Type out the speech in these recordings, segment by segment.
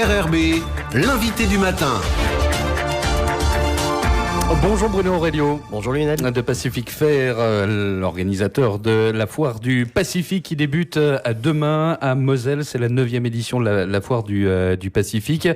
RRB, l'invité du matin. Bonjour Bruno Aurelio. Bonjour Lionel. De Pacific Fair, l'organisateur de la foire du Pacifique qui débute demain à Moselle. C'est la 9e édition de la foire du Pacifique.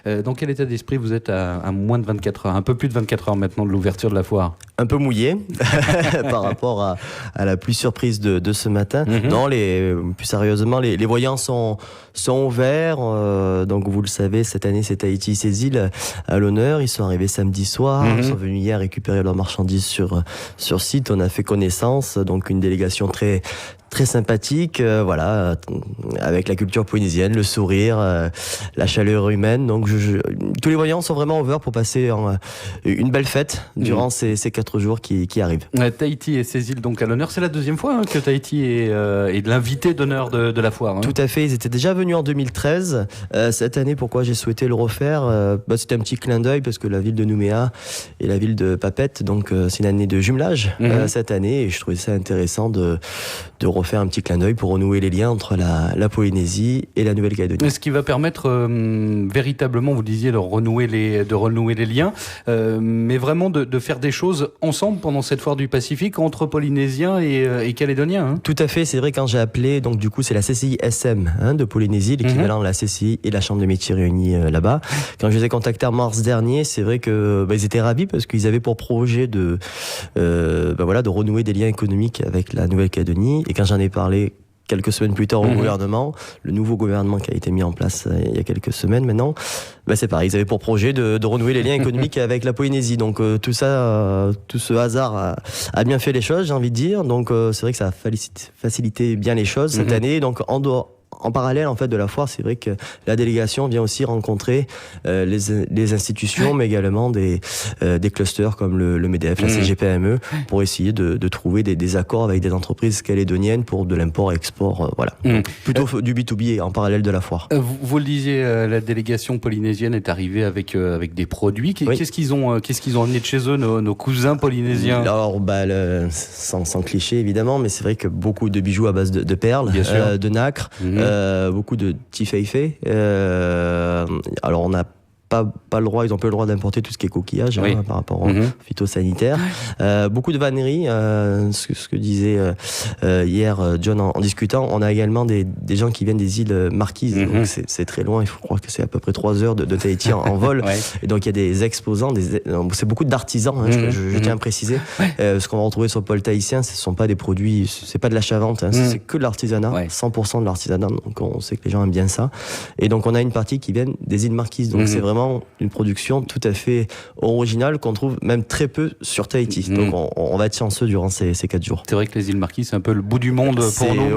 Dans quel état d'esprit vous êtes à moins de 24 heures, un peu plus de 24 heures maintenant de l'ouverture de la foire? Un peu mouillé par rapport à la pluie surprise de ce matin. Non, plus sérieusement, les voyants sont ouverts. Donc vous le savez, cette année c'est Tahiti et ses îles à l'honneur. Ils sont arrivés samedi soir. Ils sont venus hier récupérer leurs marchandises sur site. On a fait connaissance. Donc une délégation très sympathique, avec la culture polynésienne, le sourire, la chaleur humaine. Donc tous les voyants sont vraiment ouverts pour passer une belle fête durant ces 4 jours qui arrivent. Tahiti et ses îles donc à l'honneur. C'est la deuxième fois que Tahiti est l'invité d'honneur de la foire. Tout à fait. Ils étaient déjà venus en 2013. Cette année, pourquoi j'ai souhaité le refaire? C'était un petit clin d'œil parce que la ville de Nouméa et la ville de Papeete, donc c'est une année de jumelage cette année, et je trouvais ça intéressant de refaire un petit clin d'œil pour renouer les liens entre la Polynésie et la Nouvelle-Calédonie. Ce qui va permettre véritablement, vous disiez, de renouer les liens, mais vraiment de faire des choses ensemble pendant cette foire du Pacifique entre Polynésiens et Calédoniens. Tout à fait, c'est vrai, quand j'ai appelé, donc du coup c'est la CCI-SM de Polynésie, l'équivalent de la CCI et la Chambre des métiers réunis là-bas. Quand je les ai contactés en mars dernier, c'est vrai que ils étaient ravis parce qu'ils avaient pour projet de renouer des liens économiques avec la Nouvelle-Calédonie. Et quand j'en ai parlé quelques semaines plus tard au gouvernement, le nouveau gouvernement qui a été mis en place il y a quelques semaines maintenant, c'est pareil, ils avaient pour projet de renouer les liens économiques avec la Polynésie. Donc tout ce hasard a bien fait les choses, j'ai envie de dire. Donc c'est vrai que ça a facilité bien les choses cette année. Donc en parallèle en fait de la foire, c'est vrai que la délégation vient aussi rencontrer les institutions, mais également des clusters comme le MEDEF, la CGPME, pour essayer de trouver des accords avec des entreprises calédoniennes pour de l'import-export. Donc, plutôt du B2B en parallèle de la foire. Vous le disiez, la délégation polynésienne est arrivée avec des produits. Qu'est-ce qu'ils ont amené de chez eux, nos cousins polynésiens? Alors, sans cliché évidemment, mais c'est vrai que beaucoup de bijoux à base de perles, de nacre. Beaucoup de tifeifé. Alors on n'a pas le droit, ils n'ont pas le droit d'importer tout ce qui est coquillage par rapport aux phytosanitaires. Beaucoup de vanneries, ce que disait hier John en discutant. On a également des gens qui viennent des îles Marquises, donc c'est très loin, il faut croire que c'est à peu près 3 heures de Tahiti en vol. Et donc il y a des exposants, c'est beaucoup d'artisans, je tiens à préciser. Ce qu'on va retrouver sur le pôle tahitien, ce ne sont pas des produits, c'est pas de l'achat-vente, c'est que de l'artisanat, 100% de l'artisanat, donc on sait que les gens aiment bien ça. Et donc on a une partie qui vient des îles Marquises, donc c'est vraiment une production tout à fait originale qu'on trouve même très peu sur Tahiti. Donc on va être chanceux durant ces 4 jours. C'est vrai que les îles Marquises, c'est un peu le bout du monde pour nous,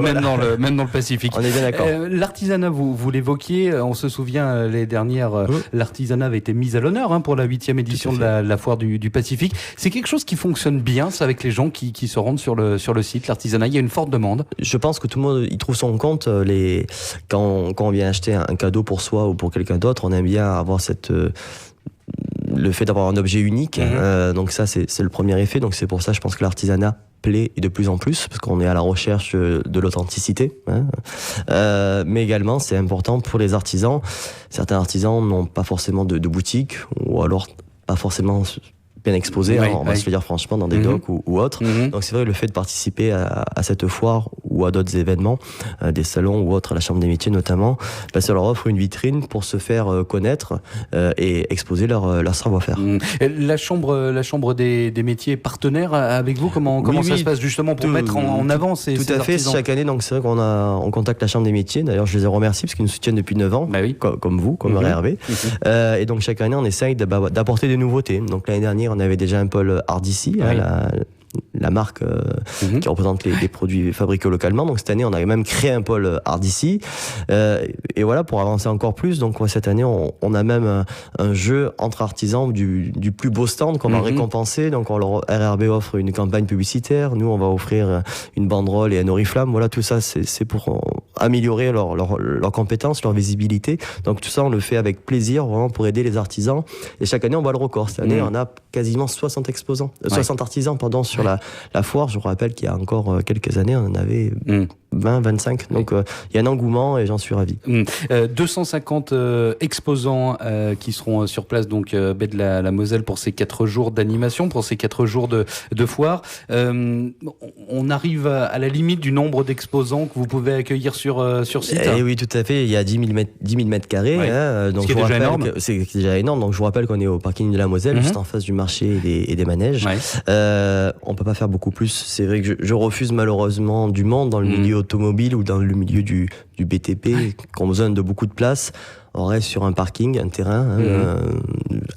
même dans le Pacifique. On est bien d'accord. L'artisanat, vous l'évoquiez, on se souvient l'année dernière, l'artisanat avait été mis à l'honneur pour la 8e édition de la foire du Pacifique. C'est quelque chose qui fonctionne bien, ça, avec les gens qui se rendent sur le site, l'artisanat. Il y a une forte demande. Je pense que tout le monde y trouve son compte. Quand on vient acheter un cadeau pour soi ou pour quelqu'un d'autre, on aime bien avoir le fait d'avoir un objet unique. Donc ça, c'est le premier effet. Donc c'est pour ça, je pense que l'artisanat plaît et de plus en plus, parce qu'on est à la recherche de l'authenticité. Mais également, c'est important pour les artisans. Certains artisans n'ont pas forcément de boutique, ou alors pas forcément bien exposé, on va se le dire franchement, dans des docks ou autres. Donc c'est vrai, le fait de participer à cette foire ou à d'autres événements, des salons ou autres, à la Chambre des métiers notamment, ça leur offre une vitrine pour se faire connaître et exposer leur savoir-faire. La chambre des métiers est partenaire avec vous? Comment ça se passe justement pour mettre en avant ces artisans? Tout à fait, chaque année, donc c'est vrai qu'on contacte la Chambre des métiers. D'ailleurs, je les ai remerciés parce qu'ils nous soutiennent depuis 9 ans, comme vous, comme RRB. Et donc chaque année, on essaye d'apporter des nouveautés. Donc l'année dernière, on avait déjà un pôle RDC, la marque qui représente les produits fabriqués localement. Donc cette année, on avait même créé un pôle RDC. Et voilà, pour avancer encore plus. Donc cette année, on a même un jeu entre artisans du plus beau stand qu'on va récompenser. Donc RRB offre une campagne publicitaire. Nous, on va offrir une banderole et un oriflamme. Voilà, tout ça, c'est pour améliorer leurs compétences, leur visibilité. Donc tout ça, on le fait avec plaisir, vraiment pour aider les artisans. Et chaque année, on bat le record. Cette année, on a quasiment 60 exposants, 60 artisans, sur la foire. Je vous rappelle qu'il y a encore quelques années, on en avait 20, 25. Donc il y a un engouement et j'en suis ravi. 250 exposants qui seront sur place, donc baie de la Moselle, pour ces 4 jours d'animation, pour ces 4 jours de foire. On arrive à la limite du nombre d'exposants que vous pouvez accueillir sur site. Oui, tout à fait. Il y a 10 000 mètres carrés. Ouais. Donc ce qui est déjà énorme. C'est déjà énorme. Donc je vous rappelle qu'on est au parking de la Moselle, juste en face du marché et des manèges. Ouais. On peut pas faire beaucoup plus. C'est vrai que je refuse malheureusement du monde dans le milieu automobile ou dans le milieu du BTP, qui ont besoin de beaucoup de place. On reste sur un parking, un terrain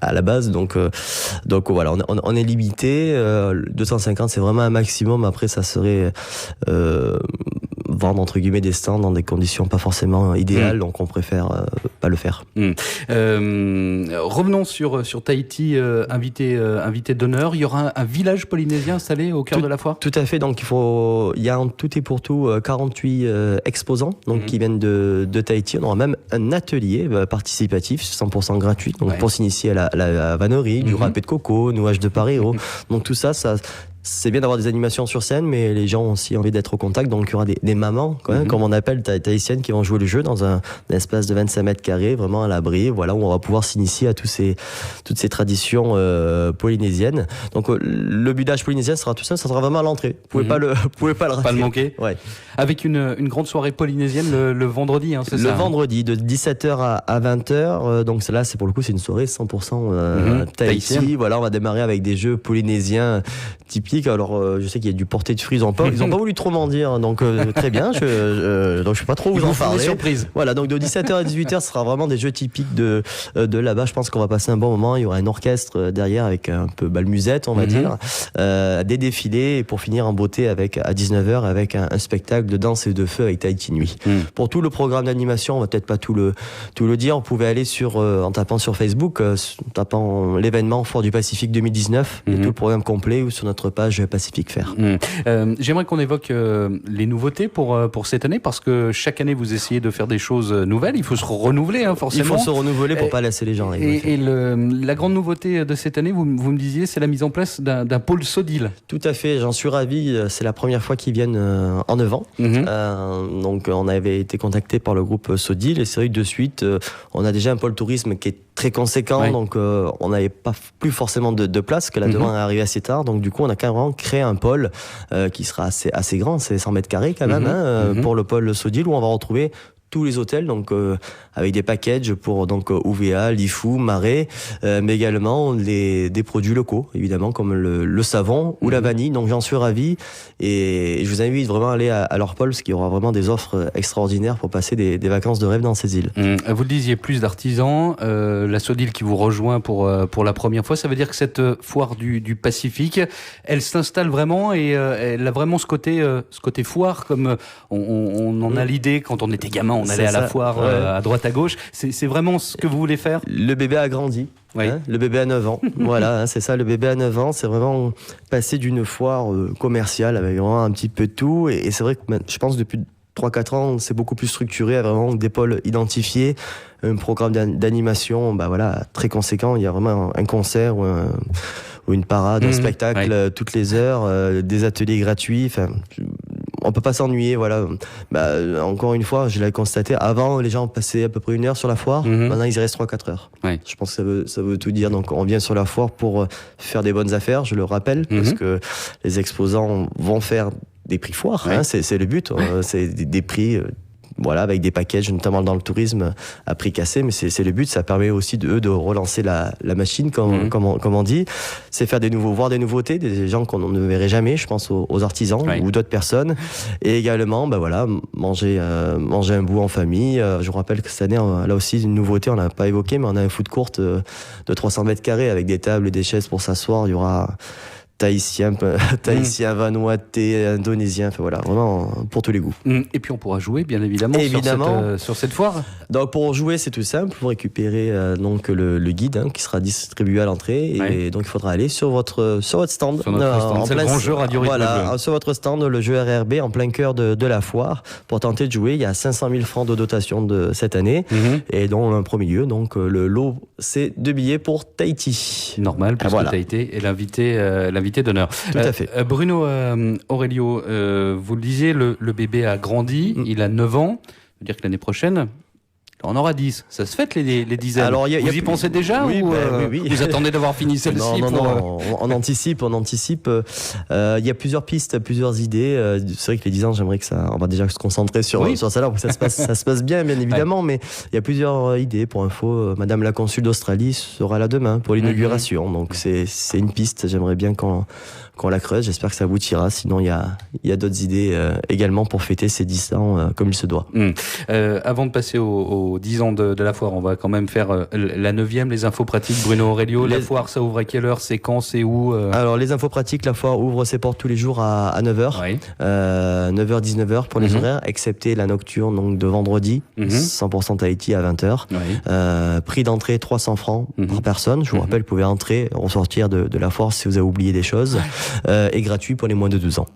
à la base, donc voilà, on est limité. 250, c'est vraiment un maximum. Après, ça serait vendre entre guillemets des stands dans des conditions pas forcément idéales, donc on préfère pas le faire. Revenons sur Tahiti, invité d'honneur. Il y aura un village polynésien installé au cœur de la foire. Tout à fait. Donc il y a en tout et pour tout 48 exposants donc qui viennent de Tahiti. On aura même un atelier participatif 100% gratuit donc pour s'initier à la vannerie, du râpé de coco, nouage de paréo. Donc tout ça c'est bien d'avoir des animations sur scène, mais les gens ont aussi envie d'être au contact. Donc il y aura des mamans, comme on appelle, tahitiennes, qui vont jouer le jeu dans un espace de 25 mètres carrés, vraiment à l'abri, voilà, où on va pouvoir s'initier à toutes ces traditions polynésiennes. Donc le budage polynésien sera tout ça sera vraiment à l'entrée. Vous pouvez pas le rater. Pas le manquer. Ouais. Avec une grande soirée polynésienne le vendredi, c'est ça? Le vendredi, de 17h à 20h. Donc là, c'est pour le coup, c'est une soirée 100% Tahiti. Voilà, on va démarrer avec des jeux polynésiens typiques. Alors, je sais qu'il y a du porté de fruits, ils ont pas voulu trop m'en dire, donc très bien. Donc je vais pas trop vous en parler. Surprise. Voilà, donc de 17h à 18h, ce sera vraiment des jeux typiques de là-bas. Je pense qu'on va passer un bon moment. Il y aura un orchestre derrière avec un peu balmusette, on va dire, des défilés et pour finir en beauté à 19h avec un spectacle de danse et de feu avec Tahiti Nuit. Pour tout le programme d'animation, on va peut-être pas tout le dire. Vous pouvez aller en tapant sur Facebook, en tapant l'événement Foire du Pacifique 2019, et tout le programme complet ou sur notre page Pacifique Fair. J'aimerais qu'on évoque les nouveautés pour cette année, parce que chaque année vous essayez de faire des choses nouvelles. Il faut se renouveler, forcément. Il faut se renouveler pour pas laisser les gens. Et la grande nouveauté de cette année, vous me disiez, c'est la mise en place d'un pôle Sodil. Tout à fait, j'en suis ravi. C'est la première fois qu'ils viennent en Neuvent. Donc on avait été contacté par le groupe Sodil et c'est vrai que de suite, on a déjà un pôle tourisme qui est très conséquent, donc on n'avait pas plus forcément de place, que la demande est arrivée assez tard, donc du coup on a carrément créé un pôle qui sera assez grand, c'est 100 mètres carrés quand même, pour le pôle Sodil, où on va retrouver tous les hôtels, donc avec des packages pour donc UVA, Lifu, Marais, mais également des produits locaux, évidemment, comme le savon ou la vanille. Donc j'en suis ravi et je vous invite vraiment à aller à leur pôle, parce qu'il y aura vraiment des offres extraordinaires pour passer des vacances de rêve dans ces îles. Vous le disiez, plus d'artisans, la Sodil qui vous rejoint pour la première fois, ça veut dire que cette foire du Pacifique, elle s'installe vraiment et elle a vraiment ce côté foire, comme on en a l'idée quand on était gamin. On allait à la foire à droite à gauche. C'est vraiment ce que vous voulez faire? Le bébé a grandi. Le bébé a 9 ans. Voilà, c'est ça, le bébé a 9 ans. C'est vraiment passer d'une foire commerciale avec vraiment un petit peu de tout. Et c'est vrai que je pense depuis 3-4 ans, c'est beaucoup plus structuré, avec vraiment des pôles identifiés, un programme d'animation très conséquent. Il y a vraiment un concert ou une parade, un spectacle toutes les heures, des ateliers gratuits. Enfin, on peut pas s'ennuyer, voilà. Encore une fois, je l'ai constaté, avant les gens passaient à peu près 1 heure sur la foire, maintenant ils y restent 3-4 heures. Je pense que ça veut tout dire. Donc on vient sur la foire pour faire des bonnes affaires, je le rappelle, parce que les exposants vont faire des prix foires, c'est le but, c'est des prix avec des packages, notamment dans le tourisme, à prix cassé, mais c'est le but. Ça permet aussi de relancer la machine, comme on dit. C'est faire voir des nouveautés, des gens qu'on ne verrait jamais, je pense aux artisans ou d'autres personnes. Et également, manger un bout en famille. Je vous rappelle que cette année, là aussi, une nouveauté, on n'a pas évoqué, mais on a un food court de 300 mètres carrés avec des tables et des chaises pour s'asseoir. Il y aura tahitien, vanuatais, indonésien, enfin voilà, vraiment pour tous les goûts. Et puis on pourra jouer, bien évidemment. Sur cette foire. Donc pour jouer, c'est tout simple. Vous récupérez donc le guide qui sera distribué à l'entrée, et donc il faudra aller sur votre stand. Sur notre stand. C'est le grand jeu Radio Rythme Bleu. Sur votre stand, le jeu RRB en plein cœur de la foire, pour tenter de jouer. Il y a 500 000 francs de dotation de cette année, et dont un premier lieu. Donc le lot, c'est 2 billets pour Tahiti. Normal, puisque Tahiti est l'invité invité d'honneur. Tout à fait. Bruno Aurelio, vous le disiez, le bébé a grandi, il a 9 ans. Ça veut dire que l'année prochaine, on aura 10. Ça se fête les dizaines. Alors, vous y pensez déjà oui, ou oui. vous attendez d'avoir fini celle-ci? Non, on anticipe. Il y a plusieurs pistes, plusieurs idées. C'est vrai que les 10 ans, j'aimerais que on va déjà se concentrer sur celle-là pour que ça se passe bien évidemment. Mais il y a plusieurs idées. Pour info, Madame la consul d'Australie sera là demain pour l'inauguration. Donc c'est une piste. J'aimerais bien qu'on la creuse. J'espère que ça aboutira. Sinon, il y a d'autres idées également pour fêter ces 10 ans comme il se doit. Avant de passer aux 10 ans de la foire, on va quand même faire la 9e, les infos pratiques. Bruno Aurelio, la foire, ça ouvre à quelle heure? C'est quand? C'est où? Alors, les infos pratiques, la foire ouvre ses portes tous les jours à 9h. Oui. 9h, 19h pour les horaires, excepté la nocturne donc de vendredi, 100% Tahiti à 20h. Oui. Prix d'entrée 300 francs par personne. Je vous rappelle, vous pouvez entrer, ressortir de la foire si vous avez oublié des choses. Et gratuit pour les moins de 12 ans.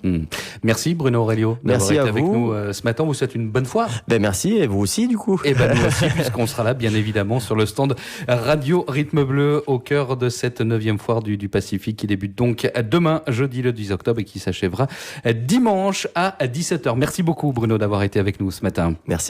Merci Bruno Aurelio d'avoir été avec nous ce matin. Vous souhaitez une bonne foire. Merci, et vous aussi du coup. Et nous aussi, puisqu'on sera là bien évidemment sur le stand Radio Rythme Bleu au cœur de cette 9e foire du Pacifique qui débute donc demain, jeudi le 10 octobre et qui s'achèvera dimanche à 17h. Merci beaucoup Bruno d'avoir été avec nous ce matin. Merci.